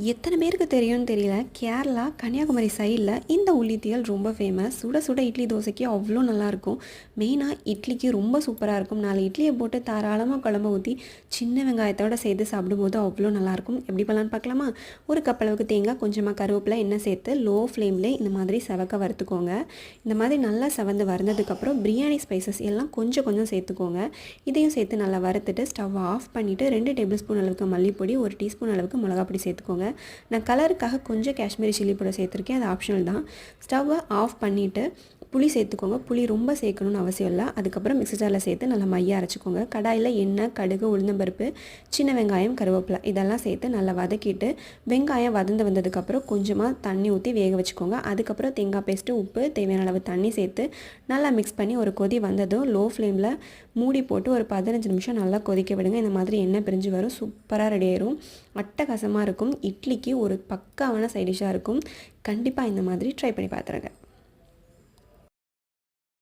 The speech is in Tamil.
எத்தனை பேருக்கு தெரியும்னு தெரியல, கேரளா கன்னியாகுமரி சைடில் இந்த உள்ளித்தியல் ரொம்ப ஃபேமஸ். சுட சுட இட்லி தோசைக்கு அவ்வளோ நல்லாயிருக்கும். மெயினாக இட்லிக்கு ரொம்ப சூப்பராக இருக்கும். 4 இட்லியை போட்டு தாராளமாக குழம்பு ஊற்றி சின்ன வெங்காயத்தோடு சேர்த்து சாப்பிடும்போது அவ்வளோ நல்லாயிருக்கும். எப்படி பண்ணலான்னு பார்க்கலாமா? ஒரு கப் அளவுக்கு தேங்காய், கொஞ்சமாக கருவேப்பிலை, எண்ணெய் சேர்த்து லோ ஃப்ளேமில் இந்த மாதிரி செவக்க வறுத்துக்கோங்க. இந்த மாதிரி நல்லா செவந்து வறுந்ததுக்கப்புறம் பிரியாணி ஸ்பைசஸ் எல்லாம் கொஞ்சம் கொஞ்சம் சேர்த்துக்கோங்க. இதையும் சேர்த்து நல்லா வறுத்துட்டு ஸ்டவ் ஆஃப் பண்ணிவிட்டு 2 டேபிள் ஸ்பூன் அளவுக்கு மல்லிப்பொடி, 1 டீஸ்பூன் அளவுக்கு மிளகாப்பொடி சேர்த்துக்கோங்க. நான் கலருக்காக கொஞ்சம் காஷ்மீரி சில்லி பவுடர் சேர்த்துருக்கேன், அது ஆப்ஷனல் தான். ஸ்டவ்வை ஆஃப் பண்ணிவிட்டு புளி சேர்த்துக்கோங்க. புளி ரொம்ப சேர்க்கணும்னு அவசியம் இல்லை. அதுக்கப்புறம் மிக்ஸி ஜாரில் சேர்த்து நல்லா மையாக அரைச்சிக்கோங்க. கடாயில் எண்ணெய், கடுகு, உளுந்தம்பருப்பு, சின்ன வெங்காயம், கருவேப்பிலை இதெல்லாம் சேர்த்து நல்லா வதக்கிட்டு வெங்காயம் வந்ததுக்கப்புறம் கொஞ்சமாக தண்ணி ஊற்றி வேக வச்சுக்கோங்க. அதுக்கப்புறம் தேங்காய் பேஸ்ட்டு, உப்பு, தேவையான அளவு தண்ணி சேர்த்து நல்லா மிக்ஸ் பண்ணி ஒரு கொதி வந்ததும் லோ ஃப்ளேமில் மூடி போட்டு ஒரு 15 நிமிஷம் நல்லா கொதிக்க விடுங்க. இந்த மாதிரி எண்ணெய் பிரிஞ்சு வரும், சூப்பராக ரெடி ஆயிரும். அட்டகாசமாக இருக்கும். இட்லிக்கு ஒரு பக்காவான சைடிஷாக இருக்கும். கண்டிப்பாக இந்த மாதிரி ட்ரை பண்ணி பார்த்துருங்க.